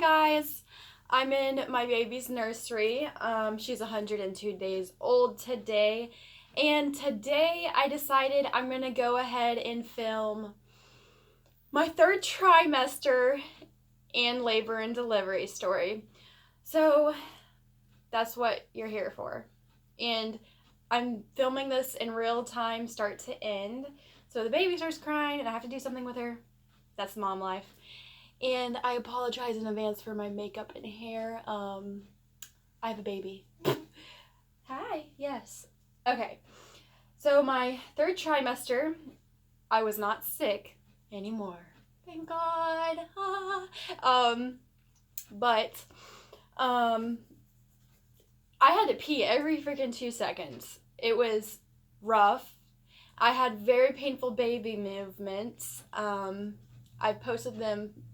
guys, I'm in my baby's nursery. She's 102 days old today. And today I decided I'm going to go ahead and film my third trimester and labor and delivery story. So that's what you're here for. And I'm filming this in real time, start to end. So the baby starts crying and I have to do something with her. That's mom life. And I apologize in advance for my makeup and hair. I have a baby. Hi, yes. Okay, so my third trimester, I was not sick anymore. Thank God. But I had to pee every freaking 2 seconds. It was rough. I had very painful baby movements. I posted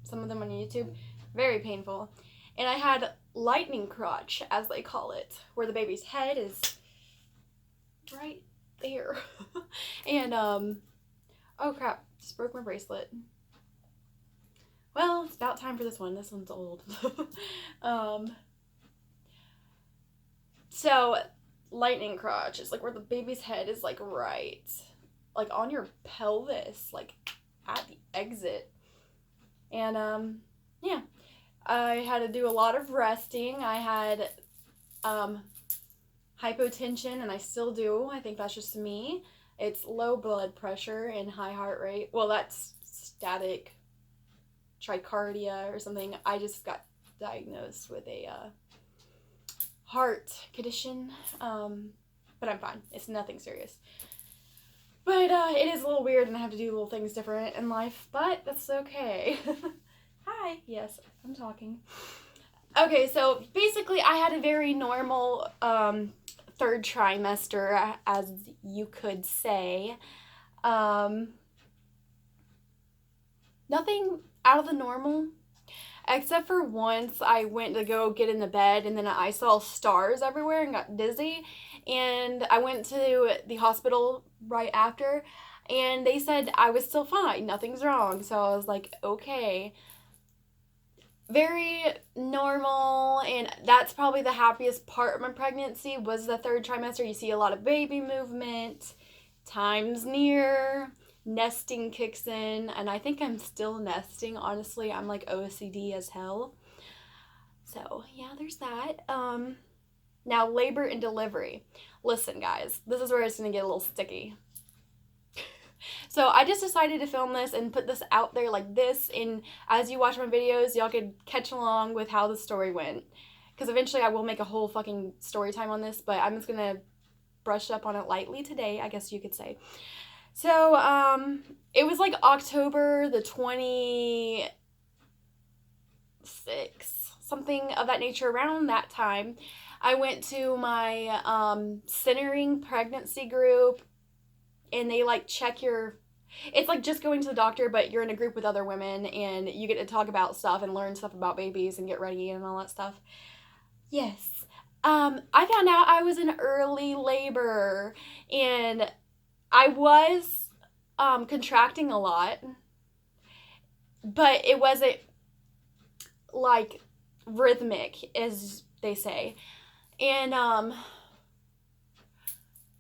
some of them on YouTube. Very painful. And I had lightning crotch, as they call it, where the baby's head is right there. And, oh crap, just broke my bracelet. Well, it's about time for this one. This one's old. So, lightning crotch is like where the baby's head is like right, like on your pelvis, like at the exit. And, yeah, I had to do a lot of resting. I had, hypotension, and I still do. I think that's just me. It's low blood pressure and high heart rate. Well, that's static tricardia or something. I just got diagnosed with a heart condition, but I'm fine. It's nothing serious. But it is a little weird, and I have to do little things different in life, but that's okay. Hi. Yes, I'm talking. Okay, so basically I had a very normal third trimester, as you could say. Nothing out of the normal, except for once I went to go get in the bed and then I saw stars everywhere and got dizzy, and I went to the hospital right after and they said I was still fine, nothing's wrong. So I was like, okay. Very normal, and that's probably the happiest part of my pregnancy was the third trimester. You see a lot of baby movement, time's near, nesting kicks in, and I think I'm still nesting, honestly. I'm like OCD as hell. So yeah, there's that. Now labor and delivery. Listen guys, this is where it's gonna get a little sticky. So I just decided to film this and put this out there like this, and as you watch my videos, y'all could catch along with how the story went. Because eventually I will make a whole fucking story time on this, but I'm just gonna brush up on it lightly today, I guess you could say. So, it was like October the 26th, something of that nature. Around that time, I went to my centering pregnancy group, and they like check your, it's like just going to the doctor, but you're in a group with other women and you get to talk about stuff and learn stuff about babies and get ready and all that stuff. Yes. I found out I was in early labor, and I was contracting a lot, but it wasn't like rhythmic, as they say. And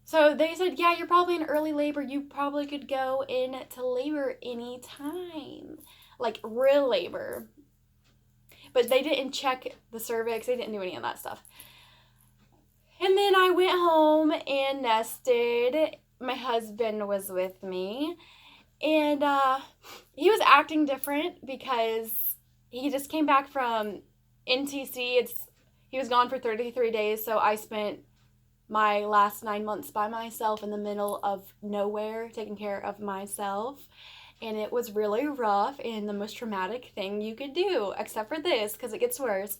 so they said, yeah, you're probably in early labor. You probably could go into labor anytime. Like real labor. But they didn't check the cervix. They didn't do any of that stuff. And then I went home and nested. My husband was with me. And he was acting different because he just came back from NTC. He was gone for 33 days, so I spent my last 9 months by myself in the middle of nowhere, taking care of myself. And it was really rough and the most traumatic thing you could do, except for this, because it gets worse.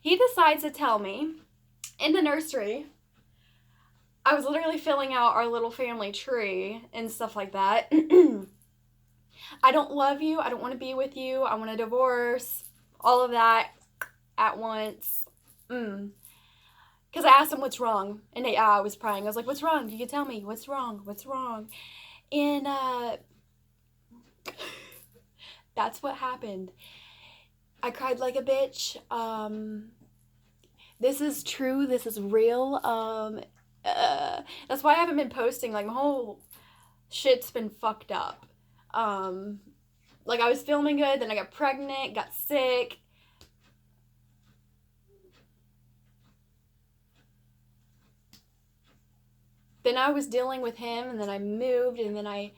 He decides to tell me in the nursery, I was literally filling out our little family tree and stuff like that. I don't love you. I don't want to be with you. I want a divorce. All of that at once. Because I asked him what's wrong, and I was crying. I was like, what's wrong? You can tell me. What's wrong? What's wrong? And that's what happened. I cried like a bitch. This is true. This is real. That's why I haven't been posting. Like, my whole shit's been fucked up. Like, I was feeling good, then I got pregnant, got sick. Then I was dealing with him, and then I moved, and then I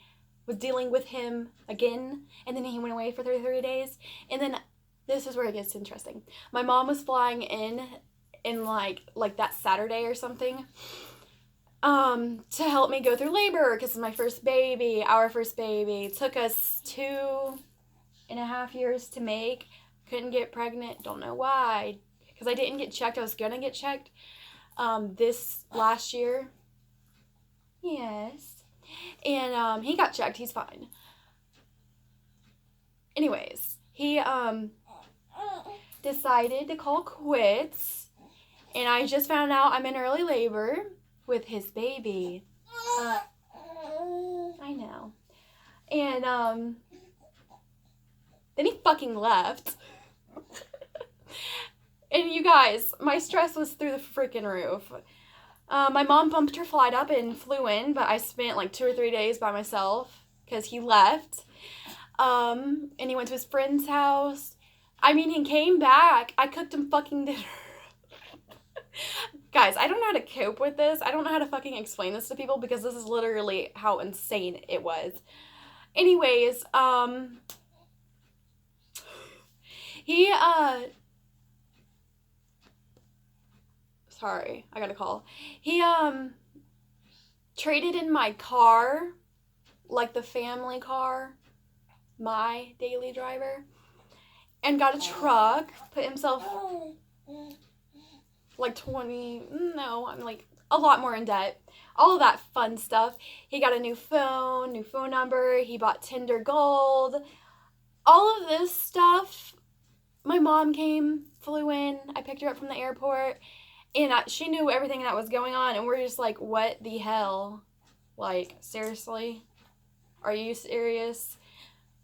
was dealing with him again, and then he went away for 33 days. And then this is where it gets interesting. My mom was flying in like that Saturday or something, to help me go through labor because it's my first baby, our first baby. It took us 2.5 years to make. Couldn't get pregnant. Don't know why. Because I didn't get checked. I was gonna get checked this last year. Yes. And he got checked. He's fine. Anyways, he decided to call quits. And I just found out I'm in early labor with his baby. I know. And then he fucking left. And you guys, my stress was through the freaking roof. My mom bumped her flight up and flew in, but I spent like 2 or 3 days by myself because he left. And he went to his friend's house. I mean, he came back. I cooked him fucking dinner. Guys, I don't know how to cope with this. I don't know how to fucking explain this to people because this is literally how insane it was. Anyways, he, sorry, I got a call. He, traded in my car, like the family car, my daily driver, and got a truck, put himself like I'm like a lot more in debt. All of that fun stuff. He got a new phone number. He bought Tinder Gold. All of this stuff. My mom flew in. I picked her up from the airport. And she knew everything that was going on. And we're just like, what the hell? Like, seriously? Are you serious?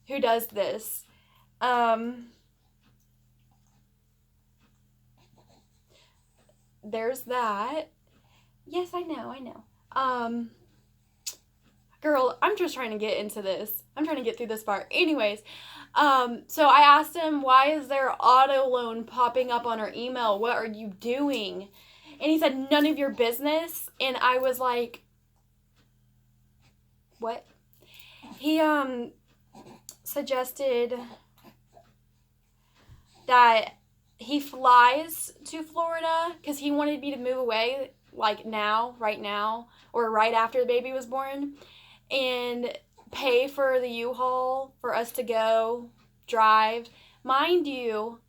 Who does this? There's that. Yes, I know. Girl, I'm just trying to get into this. I'm trying to get through this part. Anyways, so I asked him, why is there auto loan popping up on our email? What are you doing? And he said, none of your business. And I was like, what? He, suggested that he flies to Florida because he wanted me to move away, like now, right now, or right after the baby was born, and pay for the U-Haul for us to go drive. Mind you,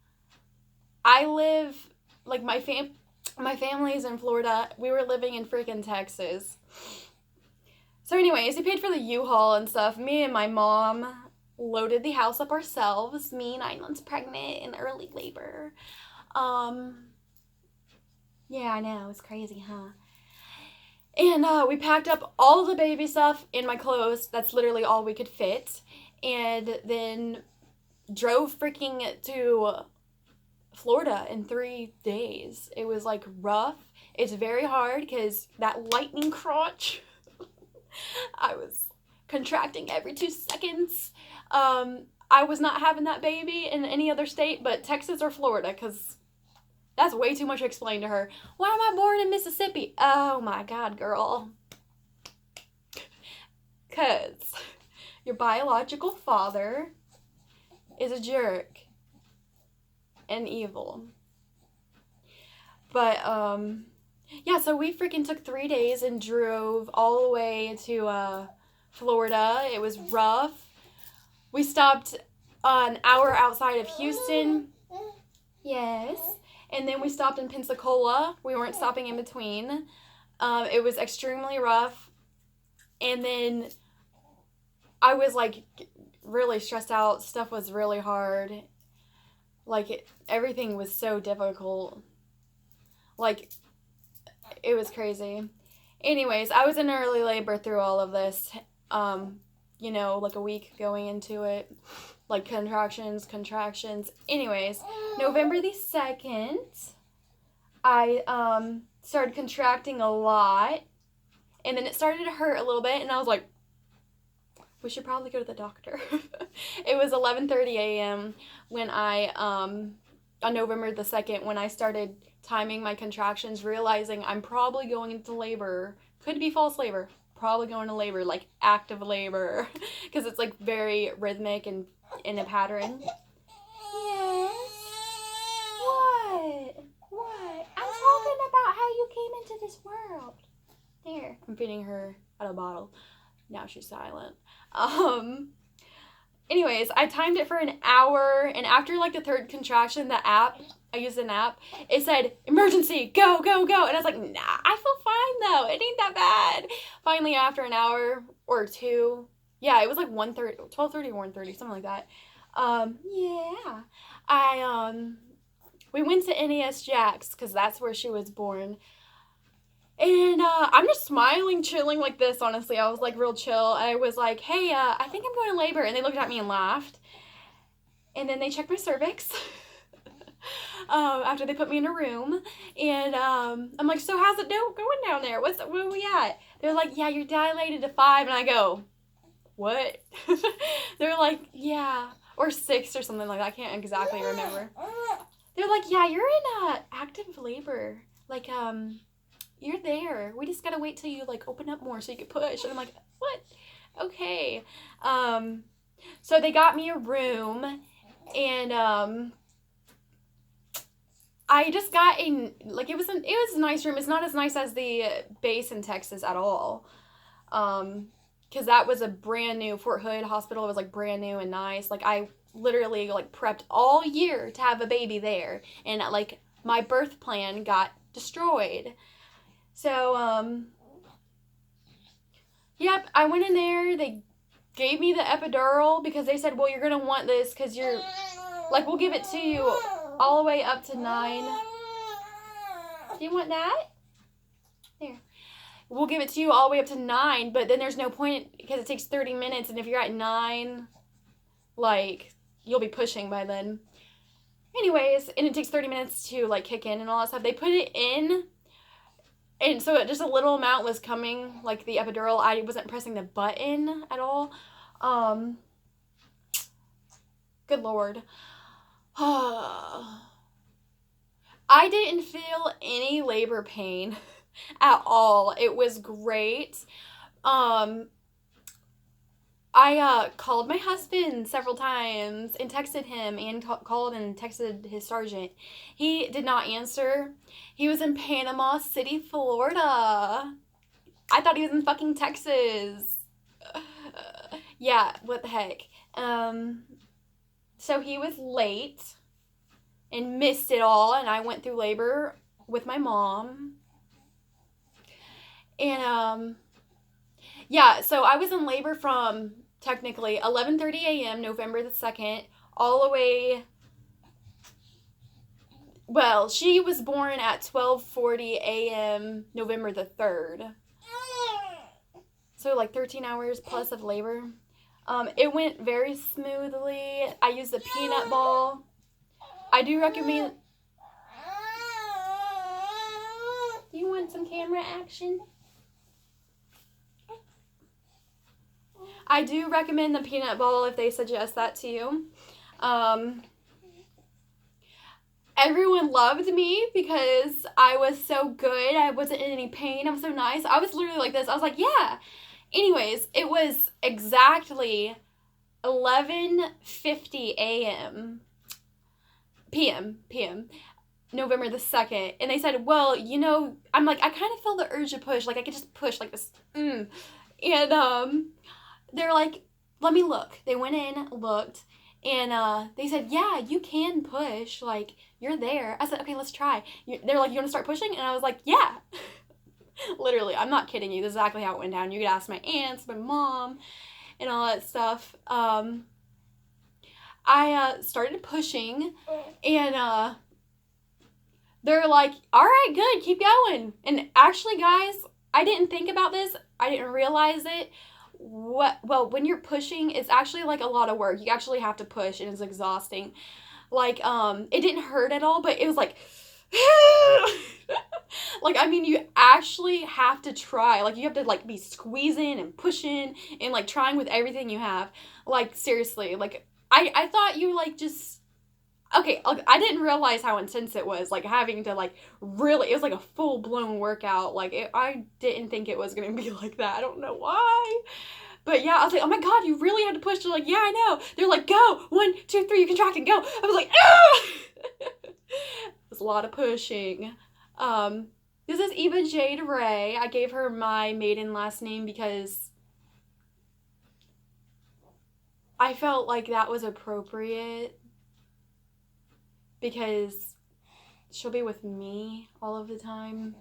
I live, like, my family's in Florida. We were living in freaking Texas. So anyways, he paid for the U-Haul and stuff. Me and my mom loaded the house up ourselves. Me, 9 months pregnant in early labor. Yeah, I know. It's crazy, huh? And we packed up all the baby stuff in my clothes. That's literally all we could fit. And then drove freaking to Florida in 3 days. It was like rough. It's very hard because that lightning crotch, I was contracting every 2 seconds. I was not having that baby in any other state but Texas or Florida because that's way too much to explain to her. Why am I born in Mississippi? Oh my God, girl. Because your biological father is a jerk and evil. But, yeah, so we freaking took 3 days and drove all the way to Florida. It was rough. We stopped an hour outside of Houston. Yes. And then we stopped in Pensacola. We weren't stopping in between. It was extremely rough. And then I was like really stressed out. Stuff was really hard. Like everything was so difficult. Like it was crazy. Anyways, I was in early labor through all of this. You know, like a week going into it. like contractions. Anyways, November the 2nd, I started contracting a lot, and then it started to hurt a little bit, and I was like, we should probably go to the doctor. It was 11:30 a.m. when I on November the 2nd, when I started timing my contractions, realizing I'm probably going into labor. Could be false labor. Probably going to labor, like active labor, because it's like very rhythmic and in a pattern. Yes. What? What? I'm talking about how you came into this world. There. I'm feeding her out of a bottle. Now she's silent. Anyways, I timed it for an hour, and after like the third contraction, I used an app, it said, emergency, go, go, go. And I was like, nah, I feel fine though. It ain't that bad. Finally, after an hour or two, yeah, it was like 12:30 or 1:30, something like that. We went to NES Jax, because that's where she was born. And I'm just smiling, chilling like this, honestly. I was like real chill. I was like, hey, I think I'm going to labor. And they looked at me and laughed. And then they checked my cervix after they put me in a room. And I'm like, so how's it going down there? Where are we at? They're like, yeah, you're dilated to 5. And I go, what? They're like, yeah, or 6 or something like that. I can't exactly remember. They're like, yeah, you're in active labor. Like, you're there. We just gotta wait till you like open up more so you can push. And I'm like, what? Okay. So they got me a room, and I just got it was a nice room. It's not as nice as the base in Texas at all. Because that was a brand new Fort Hood hospital. It was like brand new and nice. Like I literally like prepped all year to have a baby there, and like my birth plan got destroyed. So, yep, I went in there, they gave me the epidural, because they said, well, you're going to want this, because you're, like, we'll give it to you all the way up to 9. Do you want that? There. We'll give it to you all the way up to 9, but then there's no point, because it takes 30 minutes, and if you're at 9, like, you'll be pushing by then. Anyways, and it takes 30 minutes to, like, kick in and all that stuff. They put it in, and so just a little amount was coming, like the epidural. I wasn't pressing the button at all. Good Lord. I didn't feel any labor pain at all. It was great. I called my husband several times and texted him, and called and texted his sergeant. He did not answer. He was in Panama City, Florida. I thought he was in fucking Texas. Yeah, what the heck. So he was late and missed it all, and I went through labor with my mom. And, yeah, so I was in labor from technically 11:30 a.m. November the 2nd all the way, well, she was born at 12:40 a.m. November the 3rd. So like 13 hours plus of labor. It went very smoothly. I used a peanut ball. I do recommend... Do you want some camera action? I do recommend the peanut ball if they suggest that to you. Everyone loved me because I was so good. I wasn't in any pain. I was so nice. I was literally like this. I was like, yeah. Anyways, it was exactly 11:50 a.m. p.m. November the 2nd. And they said, well, you know, I'm like, I kind of feel the urge to push. Like, I could just push like this. And, they're like, let me look. They went in, looked, and they said, yeah, you can push. Like, you're there. I said, okay, let's try. They're like, you want to start pushing? And I was like, yeah. Literally, I'm not kidding you. This is exactly how it went down. You could ask my aunts, my mom, and all that stuff. I started pushing, and they're like, all right, good, keep going. And actually, guys, I didn't think about this. I didn't realize it. well, when you're pushing, it's actually like a lot of work. You actually have to push, and it's exhausting. Like, it didn't hurt at all, but it was like, like, I mean, you actually have to try. Like, you have to, like, be squeezing and pushing and, like, trying with everything you have. Like, seriously. Like, I thought you, like, just... Okay, I didn't realize how intense it was, like, having to, like, really... It was, like, a full-blown workout. Like, I didn't think it was going to be like that. I don't know why. But, yeah, I was like, oh, my God, you really had to push. They're like, yeah, I know. They're like, go. 1, 2, 3, you contract and go. I was like, ah! It was a lot of pushing. This is Eva Jade Ray. I gave her my maiden last name because I felt like that was appropriate, because she'll be with me all of the time.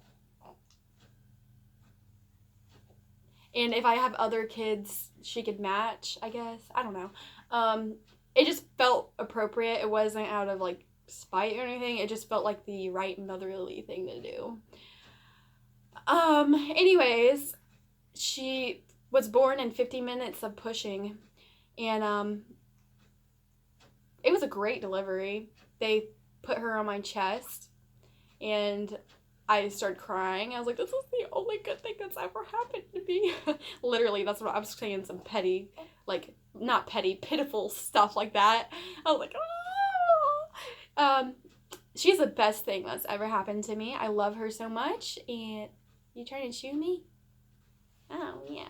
And if I have other kids, she could match, I guess. I don't know. It just felt appropriate. It wasn't out of, like, spite or anything. It just felt like the right motherly thing to do. Anyways, she was born in 50 minutes of pushing. And, it was a great delivery. They put her on my chest, and I started crying. I was like, this is the only good thing that's ever happened to me. Literally, that's what I was saying, some petty, like, not petty, pitiful stuff like that. I was like, ah! She's the best thing that's ever happened to me. I love her so much. And you trying to chew me? Oh, yeah.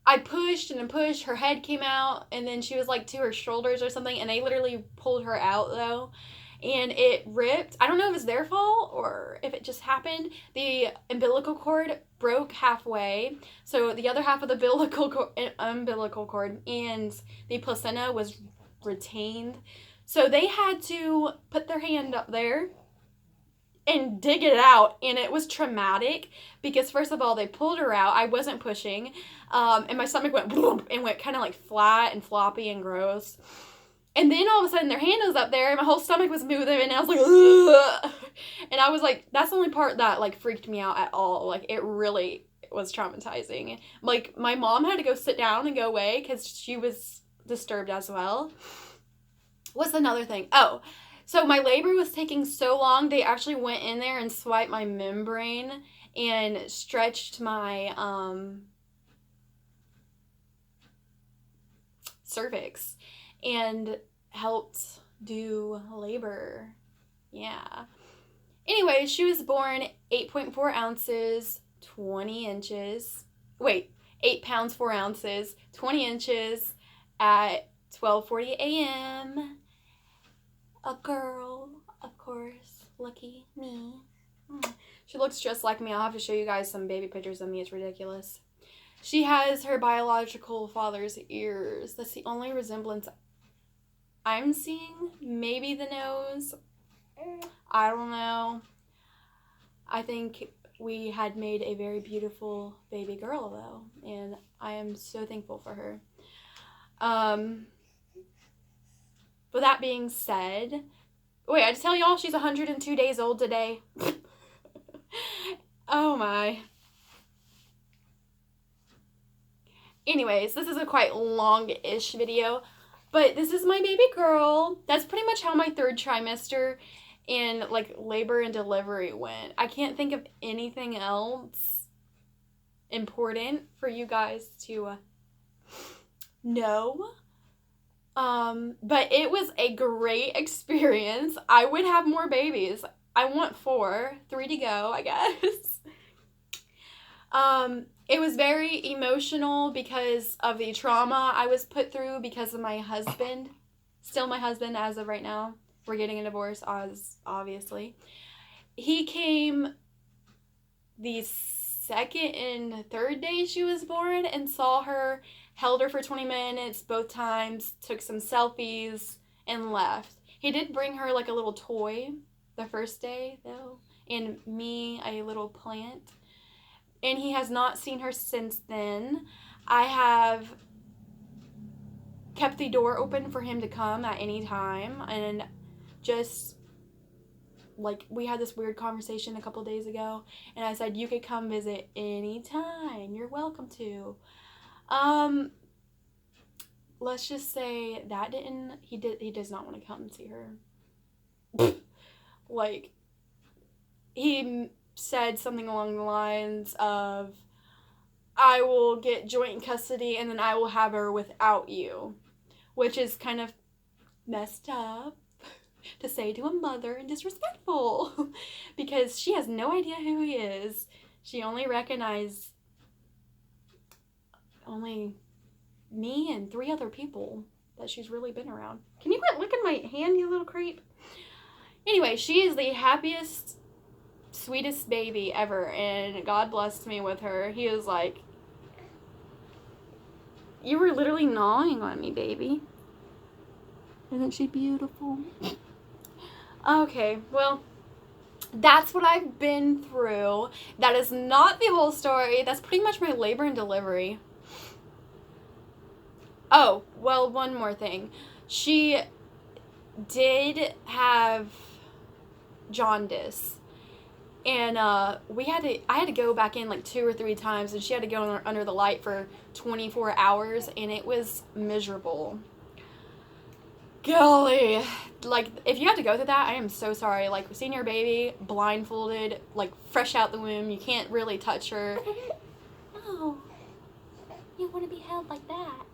I pushed and pushed, her head came out, and then she was, like, to her shoulders or something, and they literally pulled her out, though, and it ripped. I don't know if it's their fault or if it just happened. The umbilical cord broke halfway, so the other half of the umbilical cord and the placenta was retained, so they had to put their hand up there and dig it out, and it was traumatic because, first of all, they pulled her out. I wasn't pushing, and my stomach went boom and went kind of like flat and floppy and gross. And then all of a sudden their hand was up there and my whole stomach was moving, and I was like, ugh! And I was like, that's the only part that, like, freaked me out at all. Like, it really was traumatizing. Like, my mom had to go sit down and go away because she was disturbed as well. What's another thing? Oh, so my labor was taking so long, they actually went in there and swiped my membrane and stretched my cervix and helped do labor. Yeah. Anyway, she was born 8.4 ounces, 20 inches. Wait, 8 pounds, 4 ounces, 20 inches at 12:40 a.m. A girl, of course. Lucky me. She looks just like me. I'll have to show you guys some baby pictures of me. It's ridiculous. She has her biological father's ears. That's the only resemblance I'm seeing. Maybe the nose. I don't know. I think we had made a very beautiful baby girl, though. And I am so thankful for her. With that being said, wait, I had to tell y'all she's 102 days old today. Oh my. Anyways, this is a quite long-ish video, but this is my baby girl. That's pretty much how my 3rd trimester and, like, labor and delivery went. I can't think of anything else important for you guys to know. But it was a great experience. I would have more babies. I want 4, 3 to go, I guess. It was very emotional because of the trauma I was put through because of my husband. Still my husband as of right now. We're getting a divorce, obviously. He came the 2nd and 3rd day she was born and saw her, held her for 20 minutes both times, took some selfies, and left. He did bring her, like, a little toy the first day, though, and me a little plant. And he has not seen her since then. I have kept the door open for him to come at any time and just like, we had this weird conversation a couple days ago, and I said, you could come visit anytime. You're welcome to. Let's just say that he does not want to come and see her. Like, he said something along the lines of, I will get joint custody and then I will have her without you, which is kind of messed up to say to a mother and disrespectful because she has no idea who he is. She only recognized only me and 3 other people that she's really been around. Can you quit licking my hand, you little creep? Anyway, she is the happiest, sweetest baby ever, and God blessed me with her. He was like, you were literally gnawing on me, baby. Isn't she beautiful? Okay, well, that's what I've been through. That is not the whole story. That's pretty much my labor and delivery. Oh, well, one more thing. She did have jaundice. And I had to go back in like 2 or 3 times, and she had to go under the light for 24 hours, and it was miserable. Golly. Like, if you had to go through that, I am so sorry. Like, seeing your baby blindfolded, like, fresh out the womb, you can't really touch her. Oh, you want to be held like that.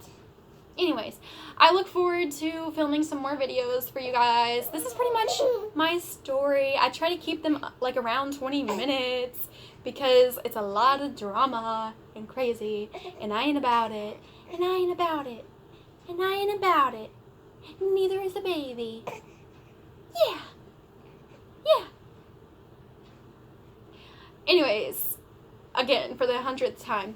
Anyways, I look forward to filming some more videos for you guys. This is pretty much my story. I try to keep them like around 20 minutes because it's a lot of drama and crazy, and I ain't about it, and I ain't about it, and I ain't about it. Neither is the baby. Yeah. Yeah. Anyways, again, for the 100th time.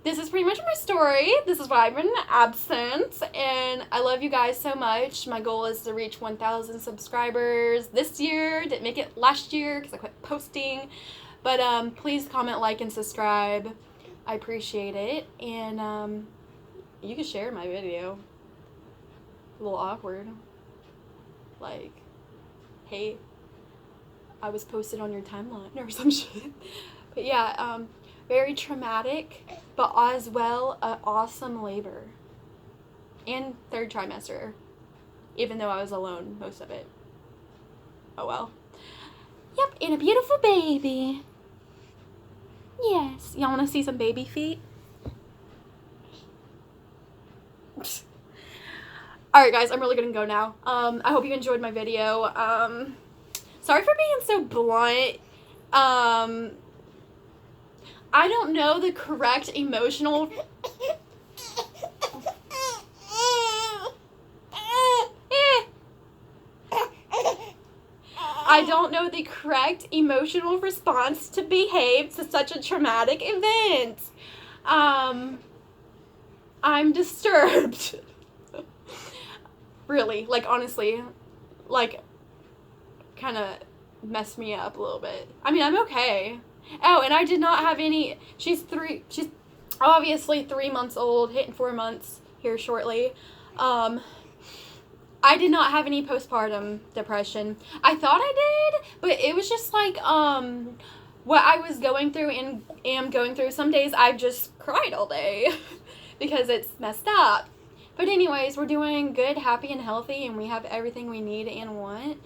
This is pretty much my story. This is why I've been absent, and I love you guys so much. My goal is to reach 1,000 subscribers this year. Didn't make it last year because I quit posting, but please comment, like, and subscribe. I appreciate it, and you can share my video. A little awkward, like, hey, I was posted on your timeline or some shit. But yeah, very traumatic, but as well, an awesome labor. And 3rd trimester, even though I was alone most of it. Oh well. Yep, and a beautiful baby. Yes. Y'all want to see some baby feet? Alright guys, I'm really gonna go now. I hope you enjoyed my video. Sorry for being so blunt. I don't know the correct emotional... I don't know the correct emotional response to behave to such a traumatic event. I'm disturbed. Really, like, honestly, like, kind of messed me up a little bit. I mean, I'm okay. Oh, and I did not have any, she's obviously 3 months old, hitting 4 months here shortly. I did not have any postpartum depression. I thought I did, but it was just like, what I was going through and am going through. Some days I've just cried all day because it's messed up. But anyways, we're doing good, happy, and healthy, and we have everything we need and want,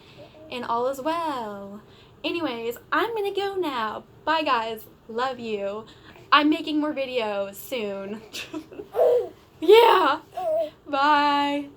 and all is well. Anyways, I'm gonna go now. Bye, guys. Love you. I'm making more videos soon. Yeah. Bye.